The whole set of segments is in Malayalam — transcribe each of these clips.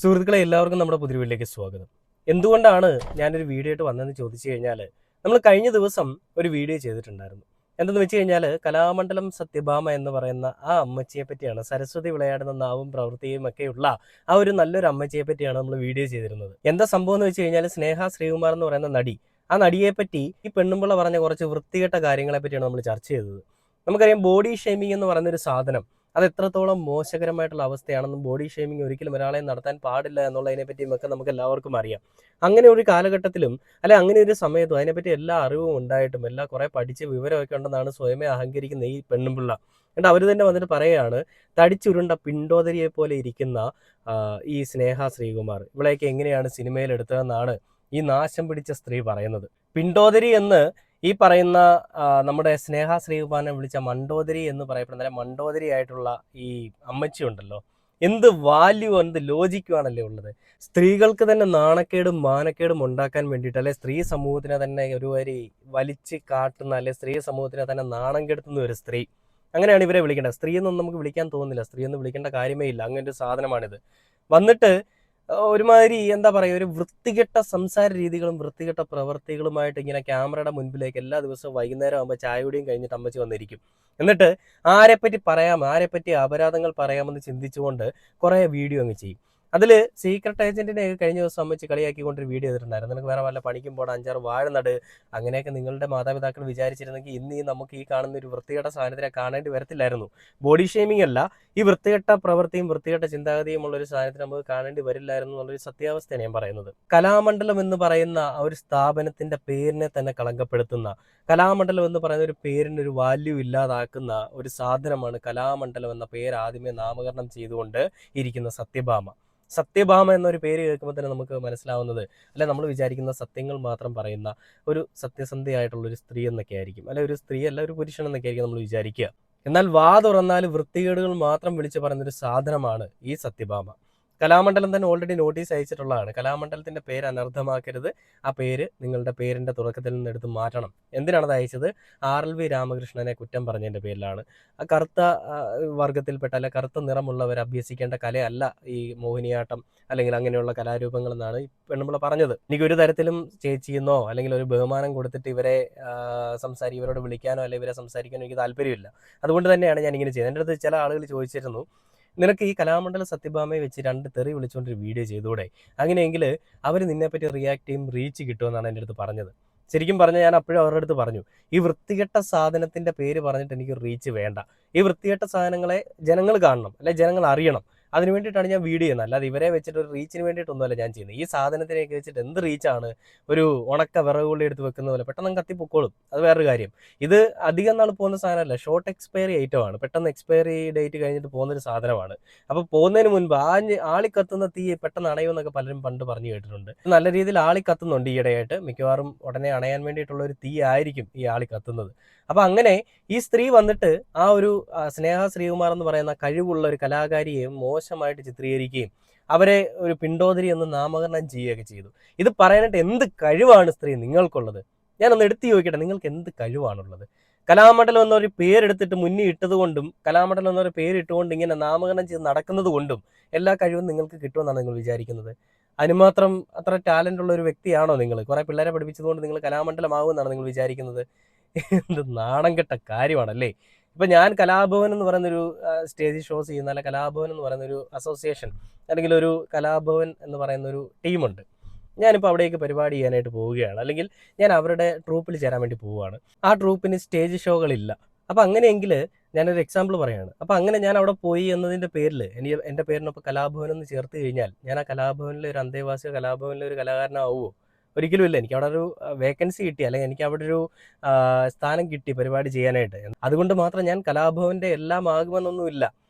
സുഹൃത്തുക്കളെ എല്ലാവർക്കും നമ്മുടെ പുതിയ വീട്ടിലേക്ക് സ്വാഗതം. എന്തുകൊണ്ടാണ് ഞാനൊരു വീഡിയോ ആയിട്ട് വന്നതെന്ന് ചോദിച്ചു കഴിഞ്ഞാൽ, നമ്മൾ കഴിഞ്ഞ ദിവസം ഒരു വീഡിയോ ചെയ്തിട്ടുണ്ടായിരുന്നു. എന്തെന്ന് വെച്ച് കഴിഞ്ഞാൽ, കലാമണ്ഡലം സത്യഭാമ എന്ന് പറയുന്ന ആ അമ്മച്ചിയെ പറ്റിയാണ്, സരസ്വതി വിളയാടുന്ന നാവും പ്രവൃത്തിയും ഒക്കെയുള്ള ആ ഒരു നല്ലൊരു അമ്മച്ചിയെ പറ്റിയാണ് നമ്മൾ വീഡിയോ ചെയ്തിരുന്നത്. എന്താ സംഭവം എന്ന് വെച്ച് കഴിഞ്ഞാൽ, സ്നേഹ ശ്രീകുമാർ എന്ന് പറയുന്ന നടി, ആ നടിയെ പറ്റി ഈ പെണ്ണുമ്പിള്ള പറഞ്ഞ കുറച്ച് വൃത്തികെട്ട കാര്യങ്ങളെ പറ്റിയാണ് നമ്മൾ ചർച്ച ചെയ്തത്. നമുക്കറിയാം, ബോഡി ഷെയ്മിങ് എന്ന് പറയുന്നൊരു സാധനം അത് എത്രത്തോളം മോശകരമായിട്ടുള്ള അവസ്ഥയാണെന്നും ബോഡി ഷെയ്മിങ് ഒരിക്കലും ഒരാളെ നടത്താൻ പാടില്ല എന്നുള്ളതിനെ പറ്റിയുമൊക്കെ നമുക്ക് എല്ലാവർക്കും അറിയാം. അങ്ങനെ ഒരു കാലഘട്ടത്തിലും അല്ലെ അങ്ങനെ ഒരു സമയത്തും അതിനെപ്പറ്റി എല്ലാ അറിവും ഉണ്ടായിട്ടും എല്ലാം കുറെ പഠിച്ച് വിവരമൊക്കെ ഉണ്ടെന്നാണ് സ്വയമേ അഹങ്കരിക്കുന്ന ഈ പെണ്ണുമ്പിള്ള. എന്നിട്ട് അവർ തന്നെ വന്നിട്ട് പറയുകയാണ്, തടിച്ചുരുണ്ട പിണ്ടോദരിയെ പോലെ ഇരിക്കുന്ന ഈ സ്നേഹ ശ്രീകുമാർ ഇവളെയൊക്കെ എങ്ങനെയാണ് സിനിമയിൽ എടുത്തതെന്നാണ് ഈ നാശം പിടിച്ച സ്ത്രീ പറയുന്നത്. പിണ്ടോദരി എന്ന് ഈ പറയുന്ന നമ്മുടെ സ്നേഹ ശ്രീകുമാറിനെ വിളിച്ച മണ്ടോദരി എന്ന് പറയപ്പെടുന്ന മണ്ടോദരി ആയിട്ടുള്ള ഈ അമ്മച്ചി ഉണ്ടല്ലോ, എന്ത് വാല്യൂ എന്ത് ലോജിക്കുവാണല്ലേ ഉള്ളത്. സ്ത്രീകൾക്ക് തന്നെ നാണക്കേടും മാനക്കേടും ഉണ്ടാക്കാൻ വേണ്ടിയിട്ട്, അല്ലെ സ്ത്രീ സമൂഹത്തിനെ തന്നെ ഒരു വരി വലിച്ച് കാട്ടുന്ന, അല്ലെ സ്ത്രീ സമൂഹത്തിനെ തന്നെ നാണം കെടുത്തുന്ന ഒരു സ്ത്രീ, അങ്ങനെയാണ് ഇവരെ വിളിക്കേണ്ടത്. സ്ത്രീ എന്നൊന്നും നമുക്ക് വിളിക്കാൻ തോന്നുന്നില്ല, സ്ത്രീ എന്ന് വിളിക്കേണ്ട കാര്യമേ ഇല്ല. അങ്ങനെ ഒരു സാധനമാണിത്. വന്നിട്ട് ഒരുമാതിരി എന്താ പറയുക, ഒരു വൃത്തികെട്ട സംസാര രീതികളും വൃത്തികെട്ട പ്രവർത്തികളുമായിട്ട് ഇങ്ങനെ ക്യാമറയുടെ മുൻപിലേക്ക് എല്ലാ ദിവസവും വൈകുന്നേരം ആകുമ്പോൾ ചായയുടെയും കഴിഞ്ഞിട്ട് അമ്മച്ചി വന്നിരിക്കും. എന്നിട്ട് ആരെപ്പറ്റി പറയാം, ആരെപ്പറ്റി അപരാധങ്ങൾ പറയാമെന്ന് ചിന്തിച്ചുകൊണ്ട് കുറേ വീഡിയോ അങ്ങ് ചെയ്യും. അതിൽ സീക്രട്ട് ഏജന്റിനെ കഴിഞ്ഞ ദിവസം അമ്മച്ചി കളിയാക്കിക്കൊണ്ടൊരു വീഡിയോ ചെയ്തിട്ടുണ്ടായിരുന്നു. നിനക്ക് വേറെ വല്ല പണിക്കും പോടാ, 5-6 വാഴ നട്, അങ്ങനെയൊക്കെ നിങ്ങളുടെ മാതാപിതാക്കൾ വിചാരിച്ചിരുന്നെങ്കിൽ ഇന്ന് നമുക്ക് ഈ കാണുന്ന ഒരു വൃത്തികെട്ട സാധനത്തിനെ കാണേണ്ടി വരത്തില്ലായിരുന്നു. ബോഡി ഷെയ്മിങ് അല്ല, ഈ വൃത്തികെട്ട പ്രവൃത്തിയും വൃത്തികെട്ട ചിന്താഗതിയും ഉള്ള ഒരു സാധനത്തിന് നമുക്ക് കാണേണ്ടി വരില്ലായിരുന്നു എന്നുള്ളൊരു സത്യാവസ്ഥയാണ് ഞാൻ പറയുന്നത്. കലാമണ്ഡലം എന്ന് പറയുന്ന ഒരു സ്ഥാപനത്തിന്റെ പേരിനെ തന്നെ കളങ്കപ്പെടുത്തുന്ന, കലാമണ്ഡലം എന്ന് പറയുന്ന ഒരു പേരിന് ഒരു വാല്യൂ ഇല്ലാതാക്കുന്ന ഒരു സാധനമാണ് കലാമണ്ഡലം എന്ന പേര് ആദ്യമേ നാമകരണം ചെയ്തുകൊണ്ട് ഇരിക്കുന്ന സത്യഭാമ. സത്യഭാമ എന്നൊരു പേര് കേൾക്കുമ്പോൾ തന്നെ നമുക്ക് മനസ്സിലാവുന്നത്, അല്ലെ നമ്മൾ വിചാരിക്കുന്ന സത്യങ്ങൾ മാത്രം പറയുന്ന ഒരു സത്യസന്ധയായിട്ടുള്ള ഒരു സ്ത്രീ എന്നൊക്കെ ആയിരിക്കും, അല്ലെ ഒരു സ്ത്രീ അല്ല ഒരു പുരുഷൻ എന്നൊക്കെ ആയിരിക്കും നമ്മൾ വിചാരിക്കുക. എന്നാൽ വാ തുറന്നാൽ വൃത്തികേടുകൾ മാത്രം വിളിച്ചു പറയുന്നൊരു സാധനമാണ് ഈ സത്യഭാമ. കലാമണ്ഡലം തന്നെ ഓൾറെഡി നോട്ടീസ് അയച്ചിട്ടുള്ളതാണ്. കലാമണ്ഡലത്തിന്റെ പേര് അനർത്ഥമാക്കരുത്, ആ പേര് നിങ്ങളുടെ പേരിന്റെ തുടക്കത്തിൽ നിന്ന് എടുത്ത് മാറ്റണം. എന്തിനാണ് അത് അയച്ചത്? RLV രാമകൃഷ്ണനെ കുറ്റം പറഞ്ഞതിന്റെ പേരിലാണ്. ആ കറുത്ത വർഗത്തിൽപ്പെട്ട അല്ലെ കറുത്ത നിറമുള്ളവർ അഭ്യസിക്കേണ്ട കലയല്ല ഈ മോഹിനിയാട്ടം അല്ലെങ്കിൽ അങ്ങനെയുള്ള കലാരൂപങ്ങൾ എന്നാണ് ഈ പെണ്ണുമ്പിള്ള പറഞ്ഞത്. എനിക്ക് ഒരു തരത്തിലും ചേച്ചിയെന്നോ അല്ലെങ്കിൽ ഒരു ബഹുമാനം കൊടുത്തിട്ട് ഇവരെ ഇവരോട് വിളിക്കാനോ അല്ലെങ്കിൽ ഇവരെ സംസാരിക്കാനോ എനിക്ക് താല്പര്യമില്ല. അതുകൊണ്ട് തന്നെയാണ് ഞാൻ ഇങ്ങനെ ചെയ്യുന്നത്. എൻ്റെ അടുത്ത് ചില ആളുകൾ ചോദിച്ചിരുന്നു, നിനക്ക് ഈ കലാമണ്ഡല സത്യഭാമയെ വെച്ച് 2 തെറി വിളിച്ചുകൊണ്ടൊരു വീഡിയോ ചെയ്തുകൂടെ, അങ്ങനെയെങ്കിൽ അവർ നിന്നെപ്പറ്റി റിയാക്ട് ചെയ്യും, റീച്ച് കിട്ടുമെന്നാണ് എൻ്റെ അടുത്ത് പറഞ്ഞത്. ശരിക്കും പറഞ്ഞാൽ ഞാൻ അപ്പോഴും അവരുടെ അടുത്ത് പറഞ്ഞു, ഈ വൃത്തികെട്ട സാധനത്തിന്റെ പേര് പറഞ്ഞിട്ട് എനിക്ക് റീച്ച് വേണ്ട. ഈ വൃത്തികെട്ട സാധനങ്ങളെ ജനങ്ങൾ കാണണം, അല്ലെ ജനങ്ങൾ അറിയണം. അതിന് വേണ്ടിയിട്ടാണ് ഞാൻ വീഡിയോ ചെയ്യുന്നത്. അല്ലാതെ ഇവരെ വെച്ചിട്ട് ഒരു റീച്ചിന് വേണ്ടിയിട്ടൊന്നുമല്ല ഞാൻ ചെയ്യുന്നത്. ഈ സാധനത്തിനെയൊക്കെ വെച്ചിട്ട് എന്ത് റീച്ചാണ്? ഒരു ഉണക്ക വിറകുള്ളി എടുത്ത് വെക്കുന്ന പോലെ പെട്ടെന്ന് കത്തിപ്പൊക്കോളും, അത് വേറൊരു കാര്യം. ഇത് അധികം നാൾ പോകുന്ന സാധനമല്ല, ഷോർട്ട് എക്സ്പയറി ഐറ്റമാണ്, പെട്ടെന്ന് എക്സ്പയറി ഡേറ്റ് കഴിഞ്ഞിട്ട് പോകുന്നൊരു സാധനമാണ്. അപ്പോൾ പോകുന്നതിന് മുൻപ് ആളി കത്തുന്ന തീ പെട്ടെന്ന് അണയുമെന്നൊക്കെ പലരും പണ്ട് പറഞ്ഞു കേട്ടിട്ടുണ്ട്. നല്ല രീതിയിൽ ആളി കത്തുന്നുണ്ട് ഈയിടെയായിട്ട്. മിക്കവാറും ഉടനെ അണയാൻ വേണ്ടിയിട്ടുള്ള ഒരു തീ ആയിരിക്കും ഈ ആളി കത്തുന്നത്. അപ്പൊ അങ്ങനെ ഈ സ്ത്രീ വന്നിട്ട് ആ ഒരു സ്നേഹ ശ്രീകുമാർ എന്ന് പറയുന്ന കഴിവുള്ള ഒരു കലാകാരിയെ മോശമായിട്ട് ചിത്രീകരിക്കുകയും അവരെ ഒരു പിണ്ടോദരി എന്ന് നാമകരണം ചെയ്യുകയൊക്കെ ചെയ്തു. ഇത് പറയാനായിട്ട് എന്ത് കഴിവാണ് സ്ത്രീ നിങ്ങൾക്കുള്ളത്? ഞാനൊന്ന് എടുത്തു ചോദിക്കട്ടെ, നിങ്ങൾക്ക് എന്ത് കഴിവാണുള്ളത്? കലാമണ്ഡലം എന്നൊരു പേരെടുത്തിട്ട് മുന്നിൽ ഇട്ടത് കൊണ്ടും കലാമണ്ഡലം എന്നൊരു പേരിട്ടുകൊണ്ട് ഇങ്ങനെ നാമകരണം ചെയ്ത് നടക്കുന്നത് കൊണ്ടും എല്ലാ കഴിവും നിങ്ങൾക്ക് കിട്ടുമെന്നാണ് നിങ്ങൾ വിചാരിക്കുന്നത്? അതിനുമാത്രം അത്ര ടാലന്റ് ഉള്ള ഒരു വ്യക്തിയാണോ നിങ്ങൾ? കുറെ പിള്ളേരെ പഠിപ്പിച്ചതുകൊണ്ട് നിങ്ങൾ കലാമണ്ഡലമാകുമെന്നാണ് നിങ്ങൾ വിചാരിക്കുന്നത്? എന്ത് നാണം കെട്ട കാര്യമാണല്ലേ. ഇപ്പൊ ഞാൻ കലാഭവൻ എന്ന് പറയുന്നൊരു സ്റ്റേജ് ഷോസ് ചെയ്യുന്ന, അല്ല കലാഭവൻ എന്ന് പറയുന്നൊരു അസോസിയേഷൻ അല്ലെങ്കിൽ ഒരു കലാഭവൻ എന്ന് പറയുന്ന ഒരു ടീമുണ്ട്. ഞാനിപ്പോൾ അവിടേക്ക് പരിപാടി ചെയ്യാനായിട്ട് പോവുകയാണ്, അല്ലെങ്കിൽ ഞാൻ അവരുടെ ട്രൂപ്പിൽ ചേരാൻ വേണ്ടി പോവുകയാണ്. ആ ട്രൂപ്പിന് സ്റ്റേജ് ഷോകളില്ല. അപ്പം അങ്ങനെയെങ്കിൽ ഞാനൊരു എക്സാമ്പിൾ പറയുകയാണ്. അപ്പം അങ്ങനെ ഞാൻ അവിടെ പോയി എന്നതിൻ്റെ പേരിൽ എൻ്റെ പേരിനൊപ്പം കലാഭവൻ എന്ന് ചേർത്ത് കഴിഞ്ഞാൽ ഞാൻ ആ കലാഭവനിലെ ഒരു അന്തേവാസിയോ കലാഭവനിലെ ഒരു കലാകാരനാവുമോ? ഒരിക്കലും ഇല്ല. എനിക്ക് അവിടെ ഒരു വേക്കൻസി കിട്ടി, അല്ലെങ്കിൽ എനിക്ക് അവിടെ ഒരു സ്ഥാനം കിട്ടി പരിപാടി ചെയ്യാനായിട്ട്. അതുകൊണ്ട് മാത്രം ഞാൻ കലാഭവന്റെ എല്ലാം ആകുമെന്നൊന്നുമില്ല.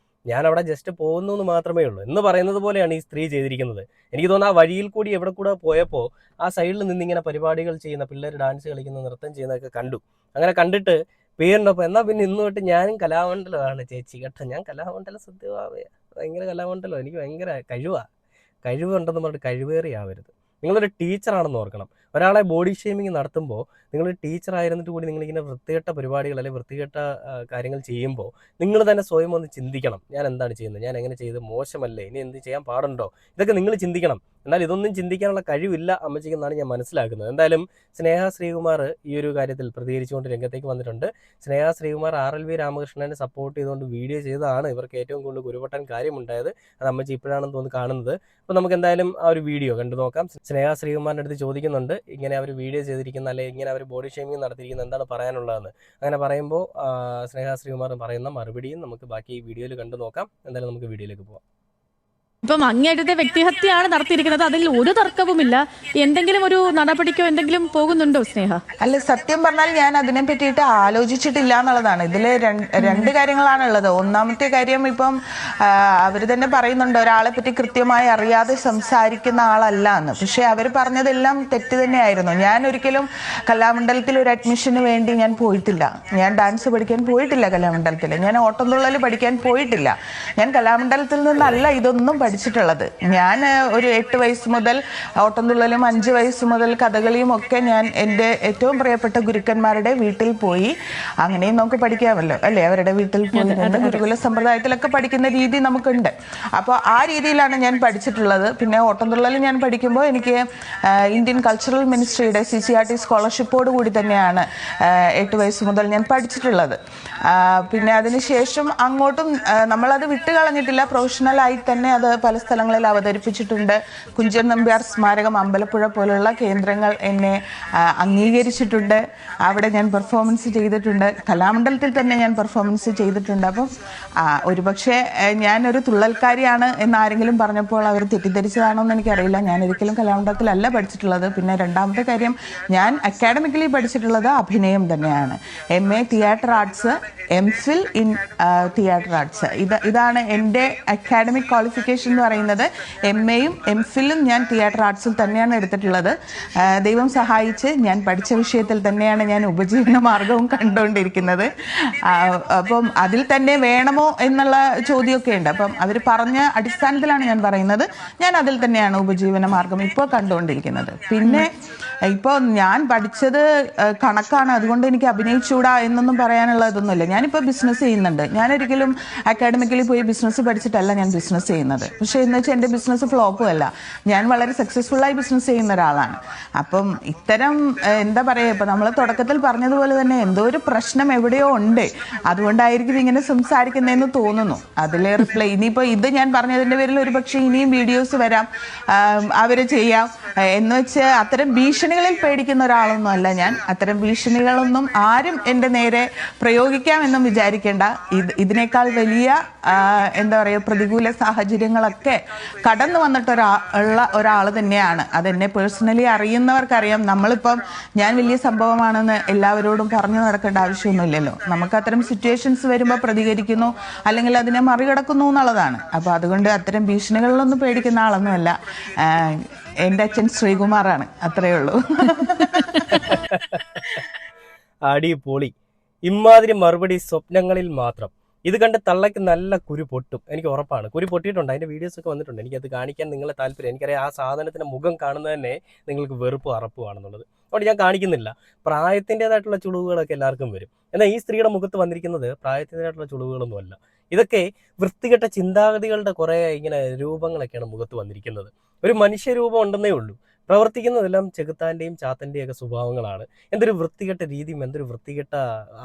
ഞാൻ അവിടെ ജസ്റ്റ് പോകുന്നു എന്ന് മാത്രമേ ഉള്ളൂ എന്ന് പറയുന്നത് പോലെയാണ് ഈ സ്ത്രീ ചെയ്തിരിക്കുന്നത്. എനിക്ക് തോന്നുന്നു ആ വഴിയിൽ കൂടി എവിടെ കൂടെ പോയപ്പോൾ ആ സൈഡിൽ നിന്നിങ്ങനെ പരിപാടികൾ ചെയ്യുന്ന പിള്ളേർ ഡാൻസ് കളിക്കുന്ന നൃത്തം ചെയ്യുന്നതൊക്കെ കണ്ടു. അങ്ങനെ കണ്ടിട്ട് പേരുണ്ടപ്പോൾ എന്നാൽ പിന്നെ ഇന്ന് തൊട്ട് ഞാനും കലാമണ്ഡലമാണ് ചേച്ചി കേട്ടോ, ഞാൻ കലാമണ്ഡലം സത്യമാവേ, ഭയങ്കര കലാമണ്ഡലം, എനിക്ക് ഭയങ്കര കഴിവുണ്ടെന്ന് പറഞ്ഞിട്ട് കഴിവേറിയാവരുത്. നിങ്ങളൊരു ടീച്ചറാണെന്ന് ഓർക്കണം. ഒരാളെ ബോഡി ഷേമിങ് നടത്തുമ്പോൾ നിങ്ങളൊരു ടീച്ചറായിരുന്നിട്ട് കൂടി നിങ്ങളിങ്ങനെ വൃത്തികെട്ട പരിപാടികൾ അല്ലെങ്കിൽ വൃത്തികെട്ട കാര്യങ്ങൾ ചെയ്യുമ്പോൾ നിങ്ങൾ തന്നെ സ്വയം ഒന്ന് ചിന്തിക്കണം. ഞാൻ എന്താണ് ചെയ്യുന്നത്, ഞാൻ എങ്ങനെ ചെയ്ത് മോശമല്ലേ, ഇനി എന്ത് ചെയ്യാൻ പാടുണ്ടോ, ഇതൊക്കെ നിങ്ങൾ ചിന്തിക്കണം. എന്നാൽ ഇതൊന്നും ചിന്തിക്കാനുള്ള കഴിവില്ല അമ്മച്ചിക്കെന്നാണ് ഞാൻ മനസ്സിലാക്കുന്നത്. എന്തായാലും സ്നേഹ ശ്രീകുമാർ ഈ ഒരു കാര്യത്തിൽ പ്രതികരിച്ചുകൊണ്ട് രംഗത്തേക്ക് വന്നിട്ടുണ്ട്. സ്നേഹ ശ്രീകുമാർ RLV രാമകൃഷ്ണനെ സപ്പോർട്ട് ചെയ്തുകൊണ്ട് വീഡിയോ ചെയ്തതാണ് ഇവർക്ക് ഏറ്റവും കൂടുതൽ കുരുപൊട്ടാൻ കാര്യമുണ്ടായത്. അത് അമ്മച്ചി ഇപ്പോഴാണെന്ന് തോന്നുന്നു കാണുന്നത്. അപ്പോൾ നമുക്ക് എന്തായാലും ആ ഒരു വീഡിയോ കണ്ടു നോക്കാം. സ്നേഹ ശ്രീകുമാറിൻ്റെ അടുത്ത് ചോദിക്കുന്നുണ്ട്, ഇങ്ങനെ അവർ വീഡിയോ ചെയ്തിരിക്കുന്ന അല്ലെങ്കിൽ ഇങ്ങനെ അവർ ബോഡി ഷേമിങ് നടത്തിയിരിക്കുന്നത് എന്താണ് പറയാനുള്ളതെന്ന്. അങ്ങനെ പറയുമ്പോൾ സ്നേഹ ശ്രീകുമാർ പറയുന്ന മറുപടിയും നമുക്ക് ബാക്കി ഈ വീഡിയോയിൽ കണ്ടു നോക്കാം. എന്തായാലും നമുക്ക് വീഡിയോയിലേക്ക് പോകാം. ഇപ്പം അങ്ങേയറ്റത്തെ വ്യക്തിഹത്യയാണ് നടത്തിയിരിക്കുന്നത്, അതിൽ ഒരു തർക്കവുമില്ല. എന്തെങ്കിലും ഒരു നടപടിക്കോ എന്തെങ്കിലും പോകുന്നുണ്ടോ സ്നേഹ? അല്ല, സത്യം പറഞ്ഞാൽ ഞാൻ അതിനെ പറ്റിയിട്ട് ആലോചിച്ചിട്ടില്ല എന്നുള്ളതാണ്. ഇതിൽ രണ്ട് കാര്യങ്ങളാണുള്ളത്. ഒന്നാമത്തെ കാര്യം, ഇപ്പം അവർ തന്നെ പറയുന്നുണ്ട് ഒരാളെ പറ്റി കൃത്യമായി അറിയാതെ സംസാരിക്കുന്ന ആളല്ല എന്ന്. പക്ഷെ അവർ പറഞ്ഞതെല്ലാം തെറ്റ് തന്നെയായിരുന്നു. ഞാൻ ഒരിക്കലും കലാമണ്ഡലത്തിൽ ഒരു അഡ്മിഷന് വേണ്ടി ഞാൻ പോയിട്ടില്ല. ഞാൻ ഡാൻസ് പഠിക്കാൻ പോയിട്ടില്ല കലാമണ്ഡലത്തിൽ. ഞാൻ ഓട്ടംതുള്ളൽ പഠിക്കാൻ പോയിട്ടില്ല. ഞാൻ കലാമണ്ഡലത്തിൽ നിന്നല്ല ഇതൊന്നും പഠിച്ചിട്ടുള്ളത്. ഞാൻ ഒരു 8 വയസ്സ് മുതൽ ഓട്ടംതുള്ളലും 5 വയസ്സ് മുതൽ കഥകളിയും ഒക്കെ ഞാൻ എൻ്റെ ഏറ്റവും പ്രിയപ്പെട്ട ഗുരുക്കന്മാരുടെ വീട്ടിൽ പോയി, അങ്ങനെയും നമുക്ക് പഠിക്കാമല്ലോ അല്ലേ, അവരുടെ വീട്ടിൽ പോയി നിന്ന് ഗുരുകുല സമ്പ്രദായത്തിലൊക്കെ പഠിക്കുന്ന രീതി നമുക്കുണ്ട്. അപ്പോൾ ആ രീതിയിലാണ് ഞാൻ പഠിച്ചിട്ടുള്ളത്. പിന്നെ ഓട്ടംതുള്ളൽ ഞാൻ പഠിക്കുമ്പോൾ എനിക്ക് ഇന്ത്യൻ കൾച്ചറൽ മിനിസ്ട്രിയുടെ CCRT സ്കോളർഷിപ്പോട് കൂടി തന്നെയാണ് 8 വയസ്സ് മുതൽ ഞാൻ പഠിച്ചിട്ടുള്ളത്. പിന്നെ അതിനുശേഷം അങ്ങോട്ടും നമ്മളത് വിട്ടുകളഞ്ഞിട്ടില്ല. പ്രൊഫഷണലായി തന്നെ അത് പല സ്ഥലങ്ങളിൽ അവതരിപ്പിച്ചിട്ടുണ്ട്. കുഞ്ചൻ നമ്പ്യാർ സ്മാരകം, അമ്പലപ്പുഴ പോലുള്ള കേന്ദ്രങ്ങൾ എന്നെ അംഗീകരിച്ചിട്ടുണ്ട്. അവിടെ ഞാൻ പെർഫോമൻസ് ചെയ്തിട്ടുണ്ട്. കലാമണ്ഡലത്തിൽ തന്നെ ഞാൻ പെർഫോമൻസ് ചെയ്തിട്ടുണ്ട്. അപ്പം ഒരുപക്ഷെ ഞാനൊരു തുള്ളൽക്കാരിയാണ് എന്ന് ആരെങ്കിലും പറഞ്ഞപ്പോൾ അവർ തെറ്റിദ്ധരിച്ചതാണോ എന്ന് എനിക്കറിയില്ല. ഞാൻ ഒരിക്കലും കലാമണ്ഡലത്തിലല്ല പഠിച്ചിട്ടുള്ളത്. പിന്നെ രണ്ടാമത്തെ കാര്യം, ഞാൻ അക്കാഡമിക്കലി പഠിച്ചിട്ടുള്ളത് അഭിനയം തന്നെയാണ്. MA theatre arts, MPhil in theatre arts. ഇതാണ് എൻ്റെ അക്കാഡമിക് ക്വാളിഫിക്കേഷൻ എന്ന് പറയുന്നത്. MAയും MPhilഉം ഞാൻ തിയേറ്റർ ആർട്സിൽ തന്നെയാണ് എടുത്തിട്ടുള്ളത്. ദൈവം സഹായിച്ച് ഞാൻ പഠിച്ച വിഷയത്തിൽ തന്നെയാണ് ഞാൻ ഉപജീവന മാർഗവും കണ്ടുകൊണ്ടിരിക്കുന്നത്. അപ്പം അതിൽ തന്നെ വേണമോ എന്നുള്ള ചോദ്യമൊക്കെ ഉണ്ട്. അപ്പം അവർ പറഞ്ഞ അടിസ്ഥാനത്തിലാണ് ഞാൻ പറയുന്നത്. ഞാൻ അതിൽ തന്നെയാണ് ഉപജീവന മാർഗം ഇപ്പോൾ കണ്ടുകൊണ്ടിരിക്കുന്നത്. പിന്നെ ഇപ്പോൾ ഞാൻ പഠിച്ചത് കണക്കാണ്, അതുകൊണ്ട് എനിക്ക് അഭിനയിച്ചൂടാ എന്നൊന്നും പറയാനുള്ള ഇതൊന്നുമില്ല. ഞാനിപ്പോൾ ബിസിനസ് ചെയ്യുന്നുണ്ട്. ഞാനൊരിക്കലും അക്കാഡമിക്കലി പോയി ബിസിനസ് പഠിച്ചിട്ടല്ല ഞാൻ ബിസിനസ് ചെയ്യുന്നത്. പക്ഷേ എന്ന് വെച്ചാൽ എൻ്റെ ബിസിനസ് ഫ്ലോപ്പും അല്ല. ഞാൻ വളരെ സക്സസ്ഫുള്ളായി ബിസിനസ് ചെയ്യുന്ന ഒരാളാണ്. അപ്പം ഇത്തരം എന്താ പറയുക, ഇപ്പം നമ്മൾ തുടക്കത്തിൽ പറഞ്ഞതുപോലെ തന്നെ എന്തോ ഒരു പ്രശ്നം എവിടെയോ ഉണ്ട്, അതുകൊണ്ടായിരിക്കും ഇങ്ങനെ സംസാരിക്കുന്നതെന്ന് തോന്നുന്നു. അതിൽ റിപ്ലൈ ഇനിയിപ്പോൾ ഇത് ഞാൻ പറഞ്ഞതിൻ്റെ പേരിൽ ഒരു പക്ഷേ ഇനിയും വീഡിയോസ് വരാം, അവർ ചെയ്യാം എന്ന് വെച്ച് അത്തരം ഭീഷണികളിൽ പേടിക്കുന്ന ഒരാളൊന്നും അല്ല ഞാൻ. അത്തരം ഭീഷണികളൊന്നും ആരും എൻ്റെ നേരെ പ്രയോഗിക്കാമെന്നും വിചാരിക്കേണ്ട. ഇതിനേക്കാൾ വലിയ എന്താ പറയുക പ്രതികൂല സാഹചര്യങ്ങളൊക്കെ കടന്നു വന്നിട്ടുള്ള ഒരാൾ തന്നെയാണ്. അതെന്നെ പേഴ്സണലി അറിയുന്നവർക്കറിയാം. നമ്മളിപ്പം ഞാൻ വലിയ സംഭവമാണെന്ന് എല്ലാവരോടും പറഞ്ഞു നടക്കേണ്ട ആവശ്യമൊന്നുമില്ലല്ലോ. നമുക്ക് അത്തരം സിറ്റുവേഷൻസ് വരുമ്പോൾ പ്രതികരിക്കുന്നു, അല്ലെങ്കിൽ അതിനെ മറികടക്കുന്നു എന്നുള്ളതാണ്. അപ്പോൾ അതുകൊണ്ട് അത്തരം ഭീഷണികളിലൊന്നും പേടിക്കുന്ന ആളൊന്നുമല്ല. എൻ്റെ അച്ഛൻ ശ്രീകുമാറാണ്, അത്രയേ ഉള്ളൂ. അടിപൊളി. ഇമാതിരി മറുപടി സ്വപ്നങ്ങളിൽ മാത്രം. ഇത് കണ്ട് തള്ളയ്ക്ക് നല്ല കുരു പൊട്ടും, എനിക്ക് ഉറപ്പാണ്. കുരു പൊട്ടിയിട്ടുണ്ട്, അതിൻ്റെ വീഡിയോസൊക്കെ വന്നിട്ടുണ്ട്. എനിക്കത് കാണിക്കാൻ നിങ്ങളെ താല്പര്യം. എനിക്കറിയാം ആ സാധനത്തിൻ്റെ മുഖം കാണുന്നത് തന്നെ നിങ്ങൾക്ക് വെറുപ്പ് അറപ്പുമാണെന്നുള്ളത്. അതുകൊണ്ട് ഞാൻ കാണിക്കുന്നില്ല. പ്രായത്തിൻ്റെതായിട്ടുള്ള ചുളിവുകളൊക്കെ എല്ലാവർക്കും വരും. എന്നാൽ ഈ സ്ത്രീയുടെ മുഖത്ത് വന്നിരിക്കുന്നത് പ്രായത്തിൻ്റെതായിട്ടുള്ള ചുളിവുകളൊന്നുമല്ല. ഇതൊക്കെ വൃത്തികെട്ട ചിന്താഗതികളുടെ കുറേ ഇങ്ങനെ രൂപങ്ങളൊക്കെയാണ് മുഖത്ത് വന്നിരിക്കുന്നത്. ഒരു മനുഷ്യരൂപം ഉണ്ടെന്നേ ഉള്ളൂ. പ്രവർത്തിക്കുന്നതെല്ലാം ചെകുത്താൻ്റെയും ചാത്തൻ്റെയും ഒക്കെ സ്വഭാവങ്ങളാണ്. എന്തൊരു വൃത്തികെട്ട രീതിയും എന്തൊരു വൃത്തികെട്ട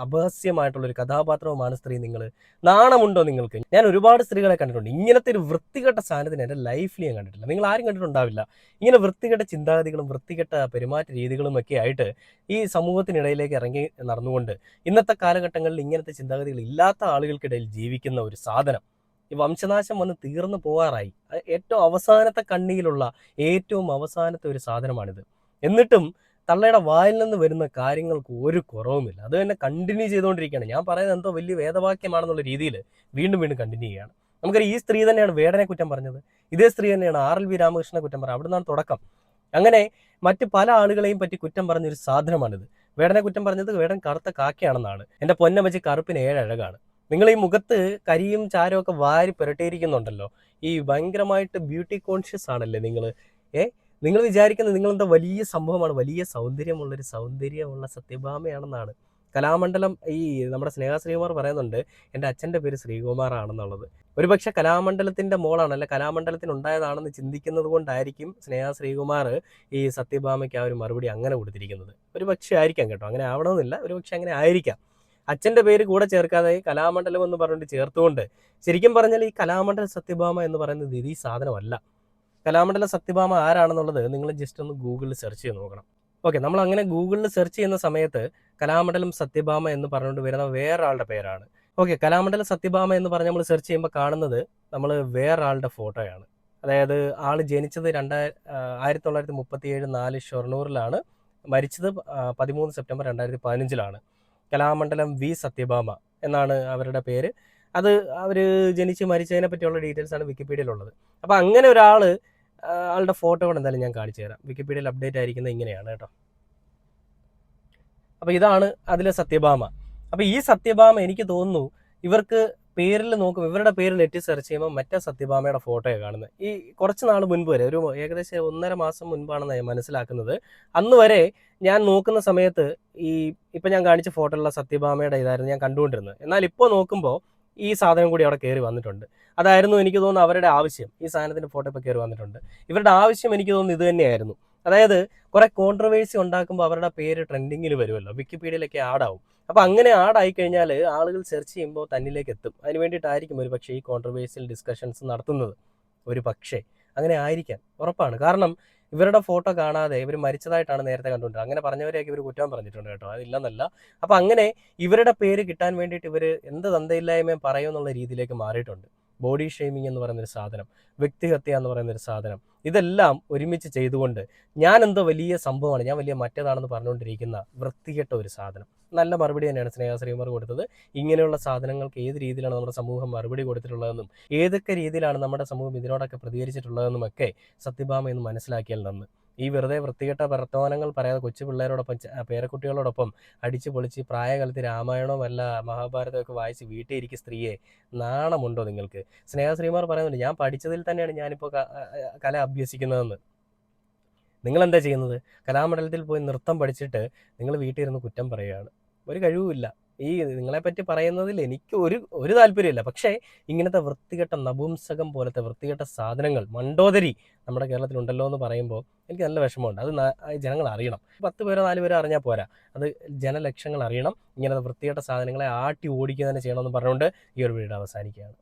അപഹാസ്യമായിട്ടുള്ളൊരു കഥാപാത്രവുമാണ് സ്ത്രീ. നിങ്ങൾ നാണമുണ്ടോ നിങ്ങൾക്ക്? ഞാൻ ഒരുപാട് സ്ത്രീകളെ കണ്ടിട്ടുണ്ട്. ഇങ്ങനത്തെ ഒരു വൃത്തികെട്ട സാധനത്തിന് എൻ്റെ ലൈഫിൽ ഞാൻ കണ്ടിട്ടില്ല. നിങ്ങൾ ആരും കണ്ടിട്ടുണ്ടാവില്ല. ഇങ്ങനെ വൃത്തികെട്ട ചിന്താഗതികളും വൃത്തികെട്ട പെരുമാറ്റ രീതികളും ഒക്കെ ആയിട്ട് ഈ സമൂഹത്തിനിടയിലേക്ക് ഇറങ്ങി നടന്നുകൊണ്ട് ഇന്നത്തെ കാലഘട്ടങ്ങളിൽ ഇങ്ങനത്തെ ചിന്താഗതികൾ ഇല്ലാത്ത ആളുകൾക്കിടയിൽ ജീവിക്കുന്ന ഒരു സാധനം. ഈ വംശനാശം വന്ന് തീർന്നു പോകാറായി. ഏറ്റവും അവസാനത്തെ കണ്ണിയിലുള്ള ഏറ്റവും അവസാനത്തെ ഒരു സാധനമാണിത്. എന്നിട്ടും തള്ളയുടെ വായിൽ നിന്ന് വരുന്ന കാര്യങ്ങൾക്ക് ഒരു കുറവുമില്ല. അത് തന്നെ കണ്ടിന്യൂ ചെയ്തുകൊണ്ടിരിക്കുകയാണ്. ഞാൻ പറയുന്നത് എന്തോ വലിയ വേദവാക്യമാണെന്നുള്ള രീതിയിൽ വീണ്ടും വീണ്ടും കണ്ടിന്യൂ ചെയ്യുകയാണ്. നമുക്കറിയാം ഈ സ്ത്രീ തന്നെയാണ് വേടനെ കുറ്റം പറഞ്ഞത്. ഇതേ സ്ത്രീ തന്നെയാണ് RLV രാമകൃഷ്ണനെ കുറ്റം പറഞ്ഞത്. അവിടെ നിന്നാണ് തുടക്കം. അങ്ങനെ മറ്റ് പല ആളുകളെയും പറ്റി കുറ്റം പറഞ്ഞൊരു സാധനമാണിത്. വേടനെ കുറ്റം പറഞ്ഞത് വേടൻ കറുത്ത കാക്കയാണെന്നാണ്. എൻ്റെ പൊന്നമ്മച്ചി കറുപ്പിന് 7 അഴകാണ്. നിങ്ങൾ ഈ മുഖത്ത് കരിയും ചാരവും ഒക്കെ വാരി പുരട്ടിയിരിക്കുന്നുണ്ടല്ലോ. ഈ ഭയങ്കരമായിട്ട് ബ്യൂട്ടി കോൺഷ്യസ് ആണല്ലേ നിങ്ങൾ. നിങ്ങൾ വിചാരിക്കുന്നത് നിങ്ങളെന്താ വലിയ സംഭവമാണ്, വലിയ സൗന്ദര്യമുള്ള സത്യഭാമയാണെന്നാണ്. കലാമണ്ഡലം ഈ നമ്മുടെ സ്നേഹ ശ്രീകുമാർ പറയുന്നുണ്ട് എൻ്റെ അച്ഛൻ്റെ പേര് ശ്രീകുമാറാണെന്നുള്ളത്. ഒരുപക്ഷെ കലാമണ്ഡലത്തിൻ്റെ മോളാണ്, അല്ല കലാമണ്ഡലത്തിനുണ്ടായതാണെന്ന് ചിന്തിക്കുന്നത് കൊണ്ടായിരിക്കും സ്നേഹ ശ്രീകുമാർ ഈ സത്യഭാമയ്ക്ക് ആ ഒരു മറുപടി അങ്ങനെ കൊടുത്തിരിക്കുന്നത്. ഒരു പക്ഷേ ആയിരിക്കാം കേട്ടോ, അങ്ങനെ ആവണമെന്നില്ല, ഒരു പക്ഷെ അങ്ങനെ ആയിരിക്കാം. അച്ഛൻ്റെ പേര് കൂടെ ചേർക്കാതെ കലാമണ്ഡലം എന്ന് പറഞ്ഞിട്ട് ചേർത്തുകൊണ്ട്, ശരിക്കും പറഞ്ഞാൽ ഈ കലാമണ്ഡല സത്യഭാമ എന്ന് പറയുന്നത് ഇത് ഈ സാധനമല്ല. കലാമണ്ഡല സത്യഭാമ ആരാണെന്നുള്ളത് നിങ്ങൾ ജസ്റ്റ് ഒന്ന് ഗൂഗിളിൽ സെർച്ച് ചെയ്ത് നോക്കണം. ഓക്കെ, നമ്മൾ അങ്ങനെ ഗൂഗിളിൽ സെർച്ച് ചെയ്യുന്ന സമയത്ത് കലാമണ്ഡലം സത്യഭാമ എന്ന് പറഞ്ഞുകൊണ്ട് വരുന്ന വേറൊരാളുടെ പേരാണ്. ഓക്കെ, കലാമണ്ഡലം സത്യഭാമ എന്ന് പറഞ്ഞ് നമ്മൾ സെർച്ച് ചെയ്യുമ്പോൾ കാണുന്നത് നമ്മൾ വേറൊരാളുടെ ഫോട്ടോയാണ്. അതായത് ആൾ ജനിച്ചത് 1937 4 ഷൊർണൂറിലാണ്, മരിച്ചത് 13 സെപ്റ്റംബർ 2015 കലാമണ്ഡലം വി സത്യഭാമ എന്നാണ് അവരുടെ പേര്. അത് അവർ ജനിച്ച് മരിച്ചതിനെ പറ്റിയുള്ള ഡീറ്റെയിൽസാണ് വിക്കിപീഡിയയിലുള്ളത്. അപ്പോൾ അങ്ങനെ ഒരാൾ ആളുടെ ഫോട്ടോ കൂടെ എന്തായാലും ഞാൻ കാണിച്ചു തരാം. വിക്കിപീഡിയയിൽ അപ്ഡേറ്റ് ആയിരിക്കുന്നത് ഇങ്ങനെയാണ് കേട്ടോ. അപ്പോൾ ഇതാണ് അതിലെ സത്യഭാമ. അപ്പോൾ ഈ സത്യഭാമ എനിക്ക് തോന്നുന്നു ഇവർക്ക് പേരിൽ നോക്കും, ഇവരുടെ പേര് നെറ്റ് സെർച്ച് ചെയ്യുമ്പോൾ മറ്റേ സത്യഭാമയുടെ ഫോട്ടോയാണ് കാണുന്നത്. ഈ കുറച്ച് നാൾ മുൻപ് വരെ, ഒരു ഏകദേശം 1.5 മാസം മുൻപാണെന്ന് ഞാൻ മനസ്സിലാക്കുന്നത്. അന്ന് വരെ ഞാൻ നോക്കുന്ന സമയത്ത് ഇപ്പം ഞാൻ കാണിച്ച ഫോട്ടോയിലുള്ള സത്യഭാമയുടെ ഇതായിരുന്നു ഞാൻ കണ്ടുകൊണ്ടിരുന്നത്. എന്നാൽ ഇപ്പോൾ നോക്കുമ്പോൾ ഈ സാധനം കൂടി അവിടെ കയറി വന്നിട്ടുണ്ട്. അതായിരുന്നു എനിക്ക് തോന്നുന്നു അവരുടെ ആവശ്യം. ഈ സാധനത്തിൻ്റെ ഫോട്ടോ ഇപ്പോൾ കയറി വന്നിട്ടുണ്ട്. ഇവരുടെ ആവശ്യം എനിക്ക് തോന്നുന്നു ഇത് തന്നെയായിരുന്നു. അതായത് കുറേ കോൺട്രവേഴ്സി ഉണ്ടാക്കുമ്പോൾ അവരുടെ പേര് ട്രെൻഡിങ്ങിൽ വരുമല്ലോ, വിക്കിപീഡിയയിലൊക്കെ ആഡാവും. അപ്പോൾ അങ്ങനെ ആഡായി കഴിഞ്ഞാൽ ആളുകൾ സെർച്ച് ചെയ്യുമ്പോൾ തന്നിലേക്ക് എത്തും. അതിന് വേണ്ടിയിട്ടായിരിക്കും ഒരു പക്ഷേ ഈ കോൺട്രവേഴ്സ്യൽ ഡിസ്കഷൻസ് നടത്തുന്നത്. ഒരു പക്ഷേ അങ്ങനെ ആയിരിക്കാൻ ഉറപ്പാണ്. കാരണം ഇവരുടെ ഫോട്ടോ കാണാതെ ഇവർ മരിച്ചതായിട്ടാണ് നേരത്തെ കണ്ടുകൊണ്ടിരുന്നത്. അങ്ങനെ പറഞ്ഞവരെയൊക്കെ ഇവർ കുറ്റം പറഞ്ഞിട്ടുണ്ട് കേട്ടോ, അതില്ലെന്നല്ല. അപ്പോൾ അങ്ങനെ ഇവരുടെ പേര് കിട്ടാൻ വേണ്ടിയിട്ട് ഇവർ എന്ത് തന്തയില്ലായ്മയും പറയുമെന്നുള്ള രീതിയിലേക്ക് മാറിയിട്ടുണ്ട്. ബോഡി ഷെയ്മിങ് എന്ന് പറയുന്നൊരു സാധനം, വ്യക്തിഹത്യ എന്ന് പറയുന്നൊരു സാധനം, ഇതെല്ലാം ഒരുമിച്ച് ചെയ്തുകൊണ്ട് ഞാൻ എന്തോ വലിയ സംഭവമാണ്, ഞാൻ വലിയ മറ്റേതാണെന്ന് പറഞ്ഞുകൊണ്ടിരിക്കുന്ന വൃത്തികെട്ട ഒരു സാധനം. നല്ല മറുപടി തന്നെയാണ് സ്നേഹ ശ്രീകുമാർ കൊടുത്തത്. ഇങ്ങനെയുള്ള സാധനങ്ങൾക്ക് ഏത് രീതിയിലാണ് നമ്മുടെ സമൂഹം മറുപടി കൊടുത്തിട്ടുള്ളതെന്നും ഏതൊക്കെ രീതിയിലാണ് നമ്മുടെ സമൂഹം ഇതിനോടൊക്കെ പ്രതികരിച്ചിട്ടുള്ളതെന്നും ഒക്കെ സത്യഭാമ എന്ന് മനസ്സിലാക്കിയാൽ നന്ന്. ഈ വെറുതെ വൃത്തികെട്ട വർത്തമാനങ്ങൾ പറയാതെ കൊച്ചു പിള്ളേരോടൊപ്പം പേരക്കുട്ടികളോടൊപ്പം അടിച്ചു പൊളിച്ച് പ്രായകാലത്ത് രാമായണവും അല്ല മഹാഭാരതമൊക്കെ വായിച്ച് വീട്ടിൽ ഇരിക്കും സ്ത്രീയെ, നാണമുണ്ടോ നിങ്ങൾക്ക്? സ്നേഹ ശ്രീകുമാർ പറയുന്നുണ്ട് ഞാൻ പഠിച്ചതിൽ തന്നെയാണ് ഞാനിപ്പോൾ കല അഭ്യസിക്കുന്നതെന്ന്. നിങ്ങളെന്താ ചെയ്യുന്നത്? കലാമണ്ഡലത്തിൽ പോയി നൃത്തം പഠിച്ചിട്ട് നിങ്ങൾ വീട്ടിൽ ഇരുന്ന് കുറ്റം പറയുകയാണ്. ഒരു കഴിവുമില്ല. ഈ നിങ്ങളെപ്പറ്റി പറയുന്നതിൽ എനിക്ക് ഒരു താല്പര്യമില്ല. പക്ഷേ ഇങ്ങനത്തെ വൃത്തികെട്ട നപുംസകം പോലത്തെ വൃത്തികെട്ട സാധനങ്ങൾ, മണ്ടോദരി നമ്മുടെ കേരളത്തിലുണ്ടല്ലോ എന്ന് പറയുമ്പോൾ എനിക്ക് നല്ല വിഷമമുണ്ട്. അത് ജനങ്ങൾ അറിയണം. 10 പേരോ 4 പേരോ അറിഞ്ഞാൽ പോരാ, അത് ജനലക്ഷങ്ങൾ അറിയണം. ഇങ്ങനത്തെ വൃത്തികെട്ട സാധനങ്ങളെ ആട്ടി ഓടിക്കുക തന്നെ ചെയ്യണമെന്ന് പറഞ്ഞുകൊണ്ട് ഈ ഒരു വീഡിയോ അവസാനിക്കുകയാണ്.